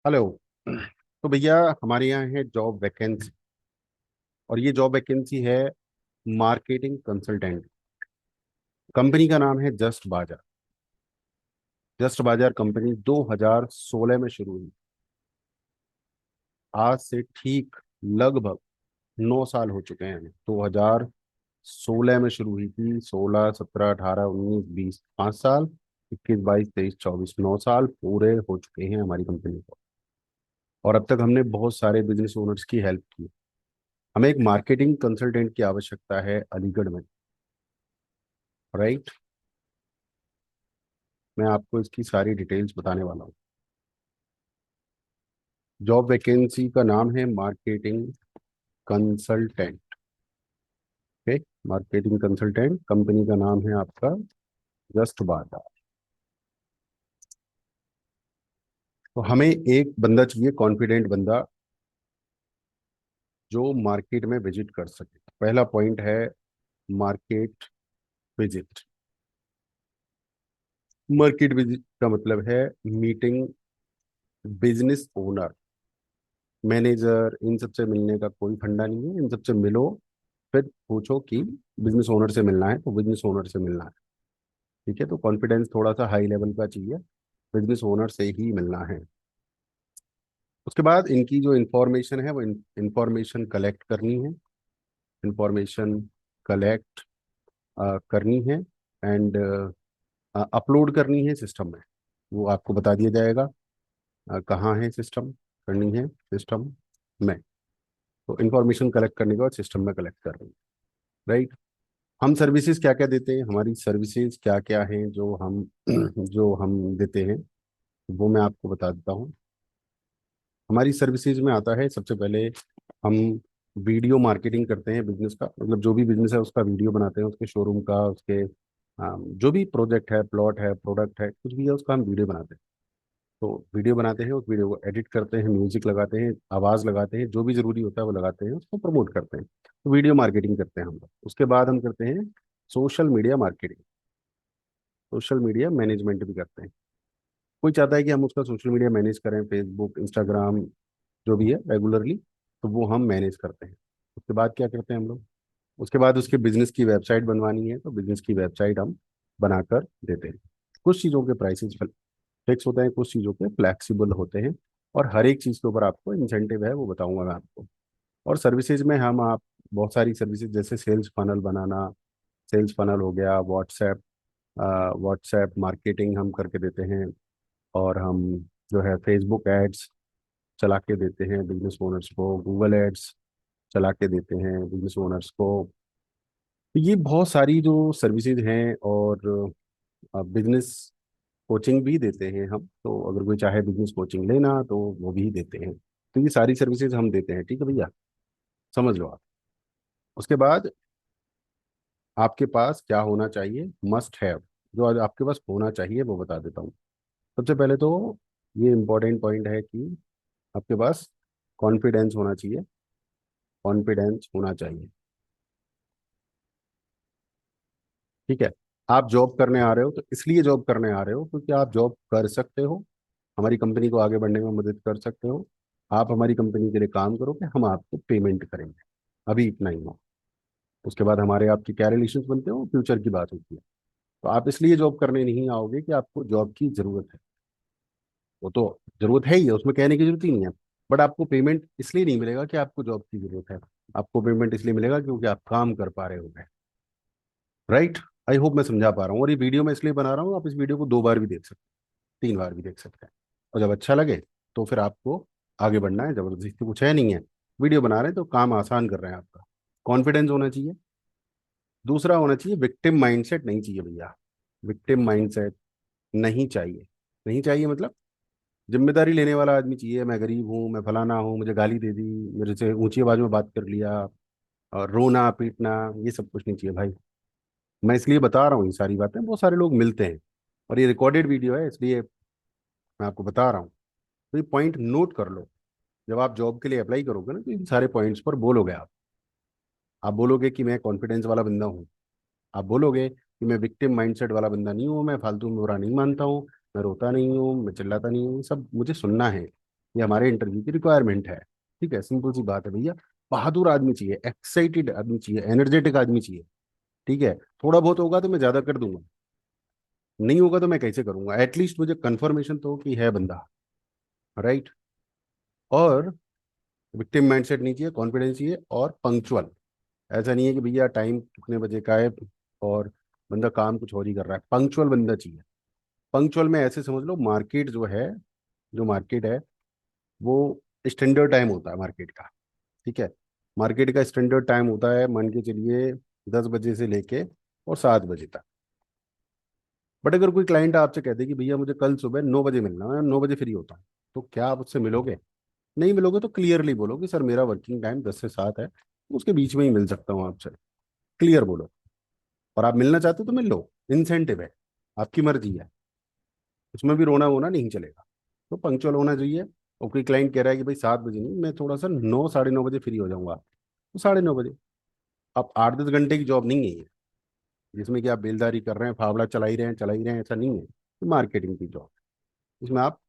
Hello. तो भैया, हमारे यहाँ है जॉब वैकेंसी। और ये जॉब वैकेंसी है मार्केटिंग कंसल्टेंट। कंपनी का नाम है जस्ट बाजार। जस्ट बाजार कंपनी 2016 में शुरू हुई। आज से ठीक लगभग 9 साल हो चुके हैं। 2016 में शुरू हुई थी। 16, 17, 18, 19, 20, 5 साल। 21, 22, 23, 24, 9 साल पूरे हो चुके हैं हमारी कंपनी को। और अब तक हमने बहुत सारे बिजनेस ओनर्स की हेल्प की। हमें एक मार्केटिंग कंसल्टेंट की आवश्यकता है अलीगढ़ में। राइट। मैं आपको इसकी सारी डिटेल्स बताने वाला हूँ। जॉब वैकेंसी का नाम है marketing consultant. Okay. Marketing consultant, company का नाम है आपका जस्ट बाटा। तो हमें एक बंदा चाहिए, कॉन्फिडेंट बंदा, जो मार्केट में विजिट कर सके। पहला पॉइंट है मार्केट विजिट। मार्केट विजिट का मतलब है मीटिंग बिजनेस ओनर, मैनेजर, इन सबसे मिलने का कोई फंडा नहीं है। इन सबसे मिलो, फिर पूछो कि बिजनेस ओनर से मिलना है तो बिजनेस ओनर से मिलना है। ठीक है। तो कॉन्फिडेंस थोड़ा सा हाई लेवल का चाहिए, बिजनेस ओनर से ही मिलना है। उसके बाद इनकी जो इन्फॉर्मेशन है वो इन्फॉर्मेशन कलेक्ट करनी है। इन्फॉर्मेशन कलेक्ट करनी है एंड अपलोड करनी है सिस्टम में। वो आपको बता दिया जाएगा कहाँ है सिस्टम, करनी है सिस्टम में। तो इन्फॉर्मेशन कलेक्ट करने के बाद सिस्टम में कलेक्ट कर रही है। राइट। हम सर्विसेज क्या क्या देते हैं, हमारी सर्विसेज क्या क्या हैं जो हम जो हम देते हैं, वो मैं आपको बता देता हूँ। हमारी सर्विसेज में आता है सबसे पहले हम वीडियो मार्केटिंग करते हैं बिजनेस का। मतलब जो भी बिजनेस है उसका वीडियो बनाते हैं, उसके शोरूम का, उसके जो भी प्रोजेक्ट है, प्लॉट है, प्रोडक्ट है, कुछ भी है, उसका हम वीडियो बनाते हैं। तो वीडियो बनाते हैं, उस वीडियो को एडिट करते हैं, म्यूजिक लगाते हैं, आवाज़ लगाते हैं, जो भी ज़रूरी होता है वो लगाते हैं, उसको प्रमोट करते हैं। तो वीडियो मार्केटिंग करते हैं हम लोग। उसके बाद हम करते हैं social media marketing. Social media management भी करते हैं। कोई चाहता है कि हम उसका सोशल मीडिया मैनेज करें, फेसबुक, इंस्टाग्राम, जो भी है रेगुलरली, तो वो हम मैनेज करते हैं। उसके बाद क्या करते हैं हम लोग, उसके बाद उसके बिजनेस की वेबसाइट बनवानी है तो बिजनेस की वेबसाइट हम बनाकर देते हैं। कुछ चीज़ों के प्राइसेस फिक्स होते हैं, कुछ चीज़ों के फ्लैक्सिबल होते हैं। और हर एक चीज़ के ऊपर आपको इंसेंटिव है, वो बताऊंगा मैं आपको। और सर्विसेज में हम आप बहुत सारी सर्विसेज, जैसे सेल्स फनल बनाना, सेल्स फनल हो गया, व्हाट्सएप, व्हाट्सएप मार्केटिंग हम करके देते हैं। और हम जो है फेसबुक एड्स चला के देते हैं बिजनेस ओनर्स को, गूगल एड्स चला के देते हैं बिजनेस ओनर्स को। तो ये बहुत सारी जो सर्विसेज हैं। और बिजनेस कोचिंग भी देते हैं हम, तो अगर कोई चाहे बिजनेस कोचिंग लेना तो वो भी देते हैं। तो ये सारी सर्विसेज हम देते हैं। ठीक है भैया, समझ लो आप। उसके बाद आपके पास क्या होना चाहिए, मस्ट हैव, जो आज आपके पास होना चाहिए वो बता देता हूँ। सबसे पहले तो ये इंपॉर्टेंट पॉइंट है कि आपके पास कॉन्फिडेंस होना चाहिए। कॉन्फिडेंस होना चाहिए। ठीक है। आप जॉब करने आ रहे हो तो इसलिए जॉब करने आ रहे हो क्योंकि आप जॉब कर सकते हो, हमारी कंपनी को आगे बढ़ने में मदद कर सकते हो। आप हमारी कंपनी के लिए काम करोगे, हम आपको पेमेंट करेंगे। अभी इतना ही हो। उसके बाद हमारे आपके क्या रिलेशन बनते हो, फ्यूचर की बात होती है। तो आप इसलिए जॉब करने नहीं आओगे कि आपको जॉब की जरूरत है। वो तो जरूरत है ही है, उसमें कहने की जरूरत ही नहीं है। बट आपको पेमेंट इसलिए नहीं मिलेगा कि आपको जॉब की जरूरत है। आपको पेमेंट इसलिए मिलेगा क्योंकि आप काम कर पा रहे हो। राइट। आई होप मैं समझा पा रहा हूँ। और ये वीडियो मैं इसलिए बना रहा हूँ, आप इस वीडियो को 2 बार भी देख सकते हैं, 3 बार भी देख सकते हैं। और जब अच्छा लगे तो फिर आपको आगे बढ़ना है। जबरदस्ती कुछ है नहीं है, वीडियो बना रहे हैं तो काम आसान कर रहे हैं आपका। कॉन्फिडेंस होना चाहिए। दूसरा होना चाहिए विक्टिम माइंडसेट नहीं चाहिए भैया। विक्टिम माइंडसेट नहीं चाहिए। नहीं चाहिए मतलब जिम्मेदारी लेने वाला आदमी चाहिए। मैं गरीब हूँ, मैं फलाना हूँ, मुझे गाली दे दी, मेरे से ऊंची आवाज में बात कर लिया, और रोना पीटना, ये सब कुछ नहीं चाहिए भाई। मैं इसलिए बता रहा हूँ ये सारी बातें, बहुत सारे लोग मिलते हैं और ये रिकॉर्डेड वीडियो है इसलिए मैं आपको बता रहा हूँ। तो ये पॉइंट नोट कर लो। जब आप जॉब के लिए अप्लाई करोगे ना तो इन सारे पॉइंट्स पर बोलोगे आप बोलोगे कि मैं कॉन्फिडेंस वाला बंदा हूँ। आप बोलोगे कि मैं विक्टिम माइंडसेट वाला बंदा नहीं हूँ, मैं फालतू में बुरा नहीं मानता हूँ, मैं रोता नहीं हूँ, मैं चिल्लाता नहीं हूँ, सब मुझे सुनना है। ये हमारे इंटरव्यू की रिक्वायरमेंट है। ठीक है, सिंपल सी बात है भैया। बहादुर आदमी चाहिए, एक्साइटेड आदमी चाहिए, एनर्जेटिक आदमी चाहिए। ठीक है, थोड़ा बहुत होगा तो मैं ज्यादा कर दूंगा, नहीं होगा तो मैं कैसे करूंगा, एटलीस्ट मुझे कंफर्मेशन तो हो कि है बंदा। राइट। और विक्टिम माइंडसेट नहीं चाहिए, कॉन्फिडेंस चाहिए और पंक्चुअल। ऐसा नहीं है कि भैया टाइम कितने बजे का है और बंदा काम कुछ और ही कर रहा है। पंक्चुअल बंदा चाहिए। पंक्चुअल में ऐसे समझ लो, मार्केट जो है, जो मार्केट है वो स्टैंडर्ड टाइम होता है मार्केट का। ठीक है, मार्केट का स्टैंडर्ड टाइम होता है, मान के चलिए 10 बजे से लेके और 7 बजे तक। बट अगर कोई क्लाइंट आपसे कहते कि भैया मुझे कल सुबह 9 बजे मिलना है, मैं 9 बजे फ्री होता हूँ, तो क्या आप उससे मिलोगे? नहीं मिलोगे तो क्लियरली बोलो कि सर मेरा वर्किंग टाइम 10 से 7 है, उसके बीच में ही मिल सकता हूँ आपसे। क्लियर बोलो। और आप मिलना चाहते हो तो मिल लो, इंसेंटिव है, आपकी मर्जी है, उसमें भी रोना वोना नहीं चलेगा। तो पंक्चुअल होना चाहिए। और कोई क्लाइंट कह रहा है कि भाई 7 बजे नहीं, मैं थोड़ा सा 9 साढ़े 9 बजे फ्री हो जाऊंगा, तो 9:30 बजे। अब 8-10 घंटे की जॉब नहीं है ये, जिसमें कि आप बेलदारी कर रहे हैं, फावड़ा चला ही रहे हैं, ऐसा नहीं है। ये मार्केटिंग की जॉब, इसमें आप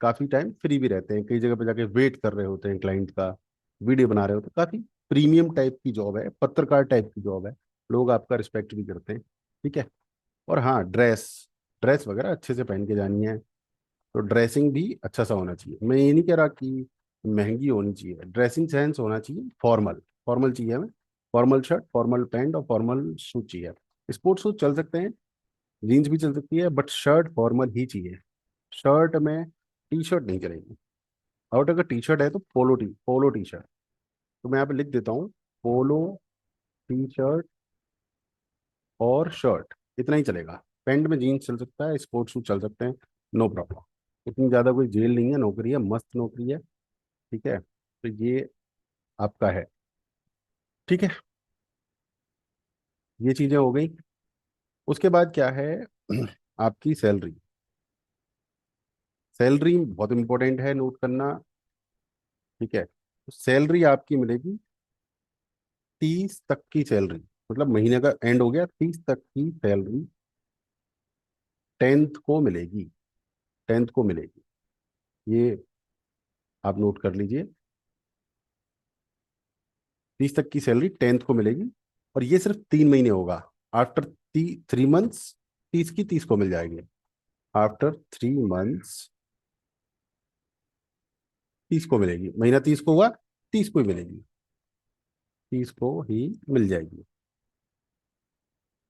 काफ़ी टाइम फ्री भी रहते हैं, कई जगह पे जाके वेट कर रहे होते हैं क्लाइंट का, वीडियो बना रहे होते हैं। काफ़ी प्रीमियम टाइप की जॉब है, पत्रकार टाइप की जॉब है, लोग आपका रिस्पेक्ट भी करते हैं। ठीक है। और हाँ, ड्रेस ड्रेस वगैरह अच्छे से पहन के जानी है। तो ड्रेसिंग भी अच्छा सा होना चाहिए। मैं ये नहीं कह रहा कि महंगी होनी चाहिए, ड्रेसिंग सेंस होना चाहिए, फॉर्मल। फॉर्मल चाहिए हमें, फॉर्मल शर्ट, फॉर्मल पैंट और फॉर्मल शूज चाहिए। स्पोर्ट्स शूज चल सकते हैं, जीन्स भी चल सकती है, बट शर्ट फॉर्मल ही चाहिए। शर्ट में टी शर्ट नहीं चलेगी। और अगर टी शर्ट है तो पोलो टी शर्ट। तो मैं यहाँ पे लिख देता हूँ, पोलो टी शर्ट और शर्ट, इतना ही चलेगा। पैंट में जीन्स चल सकता है, स्पोर्ट्स शूज चल सकते हैं, नो प्रॉब्लम। इतनी ज़्यादा कोई जेल नहीं है, नौकरी है, मस्त नौकरी है। ठीक है, तो ये आपका है। ठीक है, ये चीज़ें हो गई। उसके बाद क्या है? आपकी सैलरी। सैलरी बहुत इंपॉर्टेंट है, नोट करना। ठीक है, तो सैलरी आपकी मिलेगी 30 तक की सैलरी, मतलब महीने का एंड हो गया, 30 तक की सैलरी 10th को मिलेगी। 10th को मिलेगी, ये आप नोट कर लीजिए। 30 तक की सैलरी 10th को मिलेगी, और ये सिर्फ 3 महीने होगा। आफ्टर 3 मंथ्स 30 की 30 को मिल जाएगी। आफ्टर 3 मंथ्स 30 को मिलेगी, महीना 30 को हुआ, 30 को ही मिलेगी, 30 को ही मिल जाएगी।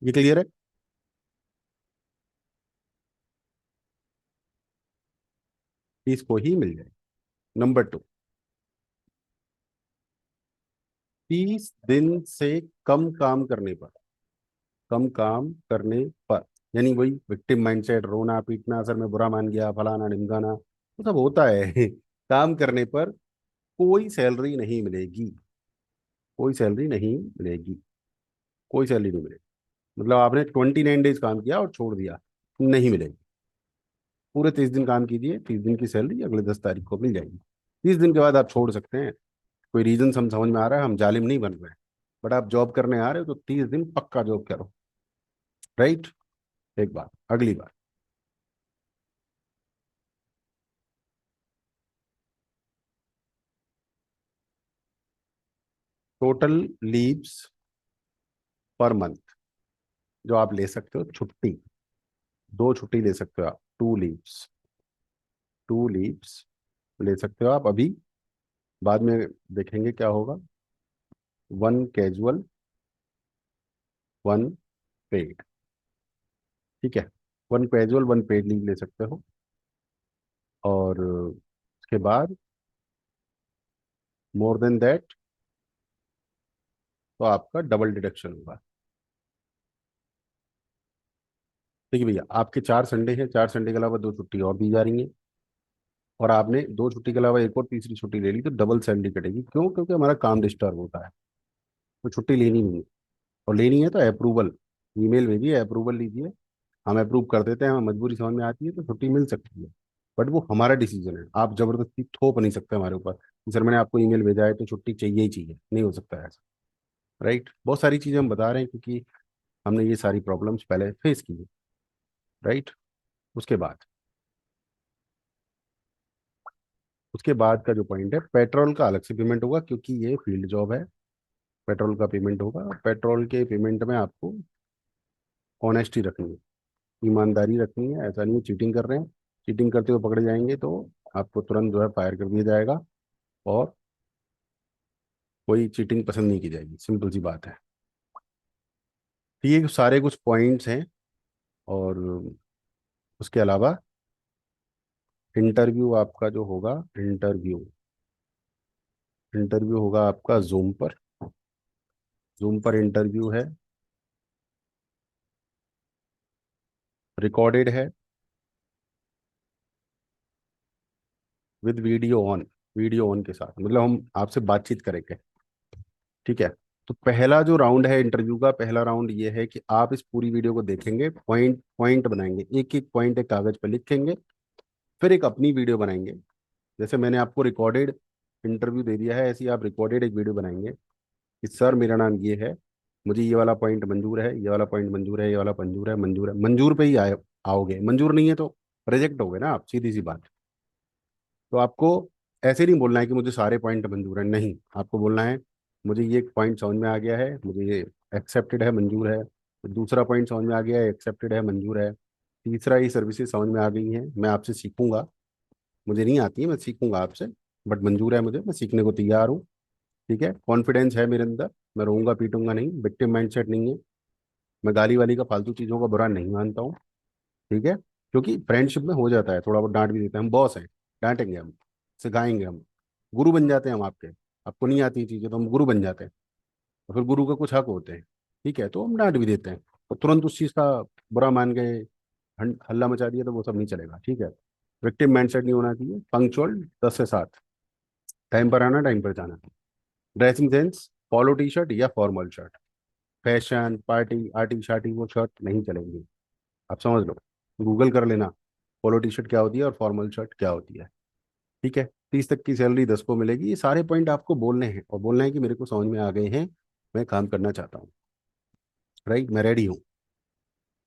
ये क्लियर है? 30 को ही मिल जाएगी। नंबर 2, 30 दिन से कम काम करने पर, कम काम करने पर, यानी वही विक्टिम माइंडसेट, रोना पीटना, सर मैं बुरा मान गया, फलाना ढिमकाना, वो सब होता है। काम करने पर कोई सैलरी नहीं मिलेगी, कोई सैलरी नहीं मिलेगी, कोई सैलरी नहीं मिलेगी। मतलब आपने 29 डेज काम किया और छोड़ दिया, नहीं मिलेगी। पूरे 30 दिन काम कीजिए, 30 दिन की सैलरी अगले 10 तारीख को मिल जाएगी। 30 दिन के बाद आप छोड़ सकते हैं, कोई रीजन समझ में आ रहा है, हम जालिम नहीं बन रहे हैं। बट आप जॉब करने आ रहे हो तो 30 दिन पक्का जॉब करो। राइट। एक बात, अगली बात, टोटल लीव्स पर मंथ जो आप ले सकते हो, छुट्टी, 2 छुट्टी ले सकते हो आप, 2 लीव्स, 2 लीव्स ले सकते हो आप अभी। बाद में देखेंगे क्या होगा। 1 कैजुअल, 1 पेड। ठीक है, 1 कैजुअल 1 पेड लीव ले सकते हो। और उसके बाद मोर देन दैट तो आपका डबल डिडक्शन होगा। देखिए भैया, आपके 4 संडे हैं, 4 संडे के अलावा 2 छुट्टी और दी जा रही हैं, और आपने 2 छुट्टी के अलावा एक और तीसरी छुट्टी ले ली, तो डबल सैलरी कटेगी। क्यों? क्योंकि हमारा काम डिस्टर्ब होता है, तो छुट्टी लेनी नहीं है। और लेनी है तो अप्रूवल, ईमेल भेजिए, अप्रूवल लीजिए, हम अप्रूव कर देते हैं, हमें मजबूरी समझ में आती है तो छुट्टी मिल सकती है। बट वो हमारा डिसीजन है, आप जबरदस्ती थोप नहीं सकते हमारे ऊपर कि सर मैंने आपको ईमेल भेजा है तो छुट्टी चाहिए ही चाहिए, नहीं हो सकता है ऐसा। राइट, बहुत सारी चीज़ें हम बता रहे हैं क्योंकि हमने ये सारी प्रॉब्लम्स पहले फेस की है। राइट। उसके बाद उसके बाद का जो पॉइंट है, पेट्रोल का अलग से पेमेंट होगा क्योंकि ये फील्ड जॉब है। पेट्रोल का पेमेंट होगा। पेट्रोल के पेमेंट में आपको ऑनेस्टी रखनी है, ईमानदारी रखनी है। ऐसा नहीं है चीटिंग कर रहे हैं, चीटिंग करते हुए पकड़े जाएंगे तो आपको तुरंत जो है फायर कर दिया जाएगा, और कोई चीटिंग पसंद नहीं की जाएगी, सिंपल सी बात है। तो ये सारे कुछ पॉइंट्स हैं। और उसके अलावा इंटरव्यू आपका जो होगा, इंटरव्यू इंटरव्यू होगा आपका जूम पर। जूम पर इंटरव्यू है, रिकॉर्डेड है, with video on. Video on के साथ मतलब हम आपसे बातचीत करेंगे, ठीक है। तो पहला जो राउंड है इंटरव्यू का, पहला राउंड ये है कि आप इस पूरी वीडियो को देखेंगे, पॉइंट पॉइंट बनाएंगे, एक एक पॉइंट एक कागज पर लिखेंगे, फिर एक अपनी वीडियो बनाएंगे। जैसे मैंने आपको रिकॉर्डेड इंटरव्यू दे दिया है, ऐसे ही आप रिकॉर्डेड एक वीडियो बनाएंगे कि सर मेरा नाम ये है, मुझे ये वाला पॉइंट मंजूर है, ये वाला पॉइंट मंजूर है, ये वाला मंजूर है, मंजूर है। मंजूर पे ही आओगे, मंजूर नहीं है तो रिजेक्ट हो गए ना आप, सीधी सी बात। तो आपको ऐसे नहीं बोलना है कि मुझे सारे पॉइंट मंजूर है, नहीं, आपको बोलना है मुझे ये पॉइंट समझ में आ गया है, मुझे ये एक्सेप्टेड है, मंजूर है। दूसरा पॉइंट समझ में आ गया है, एक्सेप्टेड है, मंजूर है। तीसरा, ये सर्विसेज समझ में आ गई हैं, मैं आपसे सीखूंगा, मुझे नहीं आती है, मैं सीखूंगा आपसे, बट मंजूर है मुझे, मैं सीखने को तैयार हूँ। ठीक है, कॉन्फिडेंस है मेरे अंदर, मैं रोऊंगा पीटूंगा नहीं, विक्टिम माइंडसेट नहीं है, मैं गाली वाली का फालतू चीज़ों का बुरा नहीं मानता हूँ। ठीक है, क्योंकि फ्रेंडशिप में हो जाता है, थोड़ा बहुत डांट भी देते हैं, हम बॉस हैं, डांटेंगे हम, सिखाएंगे हम, गुरु बन जाते हैं हम आपके। आपको नहीं आती चीज़ें तो हम गुरु बन जाते हैं, और फिर गुरु का कुछ हक होते हैं। ठीक है, तो हम डांट भी देते हैं, और तुरंत उस चीज़ का बुरा मान गए, हल्ला मचा दिया, तो वो सब नहीं चलेगा। ठीक है, विक्टिम माइंडसेट नहीं होना चाहिए, पंक्चुअल 10 से 7, टाइम पर आना, टाइम पर जाना। Dressing sense, polo T shirt या formal shirt, fashion party arty shorty वो शर्ट नहीं चलेंगी। आप समझ लो, गूगल कर लेना पोलो टी शर्ट क्या होती है और फॉर्मल शर्ट क्या होती है। ठीक है, 30 तक की सैलरी 10 को मिलेगी। ये सारे पॉइंट आपको बोलने हैं, और बोलना है कि मेरे को समझ में आ गए हैं, मैं काम करना चाहता हूँ, राइट, मैं रेडी हूँ,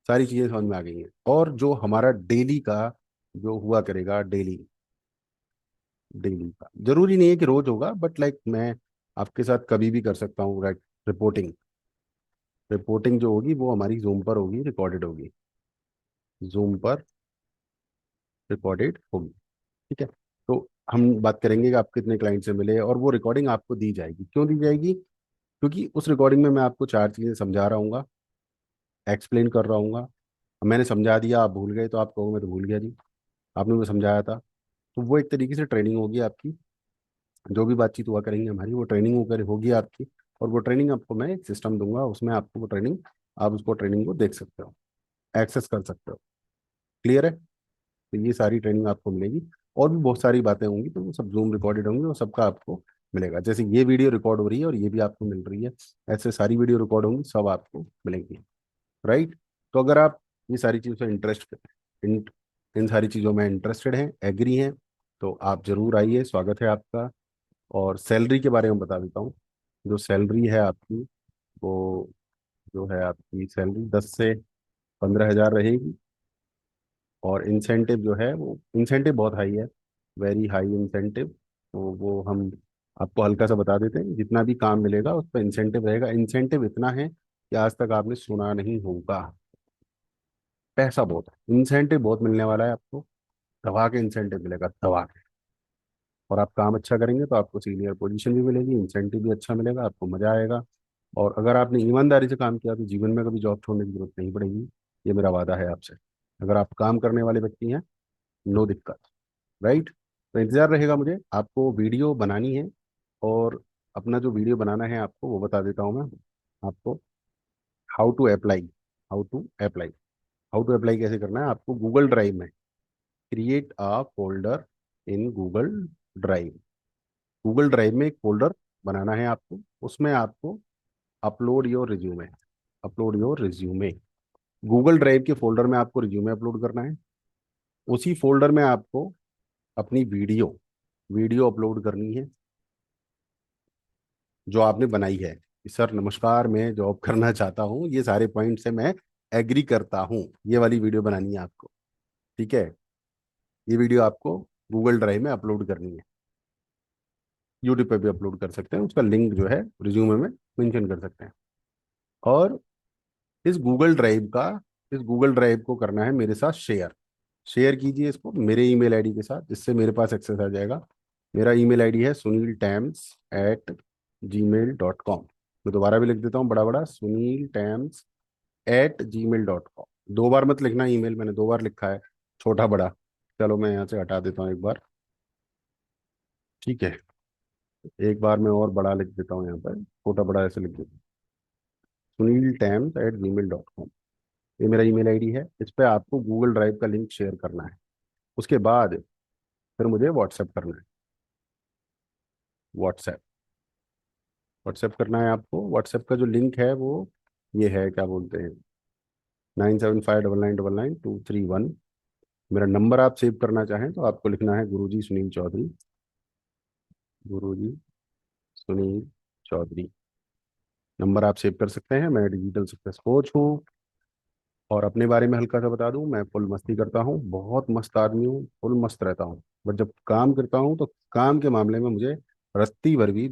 सारी चीज़ें समझ में आ गई हैं। और जो हमारा डेली का जो हुआ करेगा, डेली डेली का जरूरी नहीं है कि रोज होगा, बट लाइक मैं आपके साथ कभी भी कर सकता हूँ, राइट। रिपोर्टिंग रिपोर्टिंग जो होगी वो हमारी जूम पर होगी, रिकॉर्डेड होगी, जूम पर रिकॉर्डेड होगी। ठीक है, तो हम बात करेंगे कि आप कितने क्लाइंट से मिले, और वो रिकॉर्डिंग आपको दी जाएगी। क्यों दी जाएगी? क्योंकि उस रिकॉर्डिंग में मैं आपको 4 चीज़ें समझा रहा हूँ, एक्सप्लेन कर रहा हूँ। मैंने समझा दिया, आप भूल गए तो आप कहोगे मैं तो भूल गया जी, आपने मुझे समझाया था। तो वो एक तरीके से ट्रेनिंग होगी आपकी, जो भी बातचीत हुआ करेंगे हमारी, वो ट्रेनिंग होकर होगी आपकी। और वो ट्रेनिंग आपको मैं एक सिस्टम दूंगा, उसमें आपको वो ट्रेनिंग, आप उसको ट्रेनिंग को देख सकते हो, एक्सेस कर सकते हो। क्लियर है? तो ये सारी ट्रेनिंग आपको मिलेगी, और भी बहुत सारी बातें होंगी, तो वो सब जूम रिकॉर्डेड होंगी, वो सबका आपको मिलेगा। जैसे ये वीडियो रिकॉर्ड हो रही है और ये भी आपको मिल रही है, ऐसे सारी वीडियो रिकॉर्ड होंगी, सब आपको मिलेंगी, राइट। तो अगर आप ये सारी चीज़ों से इन इन सारी चीज़ों में इंटरेस्टेड हैं, एग्री हैं, तो आप जरूर आइए, स्वागत है आपका। और सैलरी के बारे में बता देता हूँ। जो सैलरी है आपकी, वो जो है आपकी सैलरी 10 से 15 हज़ार रहेगी। और इंसेंटिव जो है, वो इंसेंटिव बहुत हाई है, वेरी हाई इंसेंटिव। तो वो हम आपको हल्का सा बता देते हैं, जितना भी काम मिलेगा उस पर इंसेंटिव रहेगा। इंसेंटिव इतना है कि आज तक आपने सुना नहीं होगा। पैसा बहुत है, इंसेंटिव बहुत मिलने वाला है आपको, दबा के इंसेंटिव मिलेगा, दबा के। और आप काम अच्छा करेंगे तो आपको सीनियर पोजीशन भी मिलेगी, इंसेंटिव भी अच्छा मिलेगा, आपको मजा आएगा। और अगर आपने ईमानदारी से काम किया तो जीवन में कभी जॉब छोड़ने की जरूरत नहीं पड़ेगी, ये मेरा वादा है आपसे। अगर आप काम करने वाले व्यक्ति हैं, नो दिक्कत, राइट। तो इंतजार रहेगा मुझे, आपको वीडियो बनानी है। और अपना जो वीडियो बनाना है आपको वो बता देता हूँ मैं आपको। How to apply, how to apply how to apply कैसे करना है आपको? गूगल ड्राइव में create a folder in Google drive. Google drive में एक फोल्डर बनाना है आपको, उसमें आपको upload your resume, upload your resume. Google drive के फोल्डर में आपको रिज्यूमे अपलोड करना है। उसी फोल्डर में आपको अपनी वीडियो वीडियो अपलोड करनी है, जो आपने बनाई है कि सर नमस्कार, मैं जॉब करना चाहता हूँ, ये सारे पॉइंट से मैं एग्री करता हूँ, ये वाली वीडियो बनानी है आपको। ठीक है, ये वीडियो आपको गूगल ड्राइव में अपलोड करनी है। यूट्यूब पे भी अपलोड कर सकते हैं, उसका लिंक जो है रिज्यूमे में मेंशन कर सकते हैं। और इस गूगल ड्राइव का इस गूगल ड्राइव को करना है मेरे साथ शेयर। शेयर कीजिए इसको मेरे ईमेल आईडी के साथ, जिससे मेरे पास एक्सेस आ जाएगा। मेरा ईमेल आईडी है suniltams@gmail.com। मैं दोबारा भी लिख देता हूँ बड़ा बड़ा, suniltams@gmail.com। दो बार मत लिखना ईमेल, मैंने दो बार लिखा है छोटा बड़ा। चलो मैं यहाँ से हटा देता हूँ एक बार, ठीक है। एक बार मैं और बड़ा लिख देता हूँ यहाँ पर, छोटा बड़ा ऐसे लिख देता हूँ, suniltams@gmail.com। ये मेरा ईमेल आईडी है, इस पर आपको गूगल ड्राइव का लिंक शेयर करना है। उसके बाद फिर मुझे व्हाट्सएप करना है। व्हाट्सएप व्हाट्सएप करना है आपको। व्हाट्सएप का जो लिंक है वो ये है, क्या बोलते हैं, 9759999231। मेरा नंबर आप सेव करना चाहें तो आपको लिखना है गुरुजी सुनील चौधरी। गुरुजी सुनील चौधरी नंबर आप सेव कर सकते हैं। मैं डिजिटल सक्सेस कोच हूँ। और अपने बारे में हल्का सा बता दूं, मैं फुल मस्ती करता हूँ, बहुत मस्त आदमी हूँ, फुल मस्त रहता हूँ। बट जब काम करता हूँ तो काम के मामले में मुझे रत्ती भर भी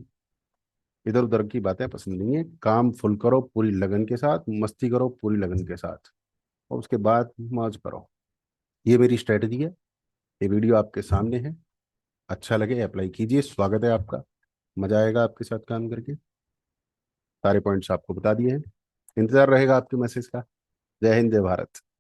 इधर उधर की बातें पसंद नहीं है। काम फुल करो पूरी लगन के साथ, मस्ती करो पूरी लगन के साथ, और उसके बाद मौज करो। ये मेरी स्ट्रेटजी है। ये वीडियो आपके सामने है, अच्छा लगे अप्लाई कीजिए, स्वागत है आपका। मजा आएगा आपके साथ काम करके। सारे पॉइंट्स आपको बता दिए हैं, इंतजार रहेगा आपके मैसेज का। जय हिंद, जय भारत।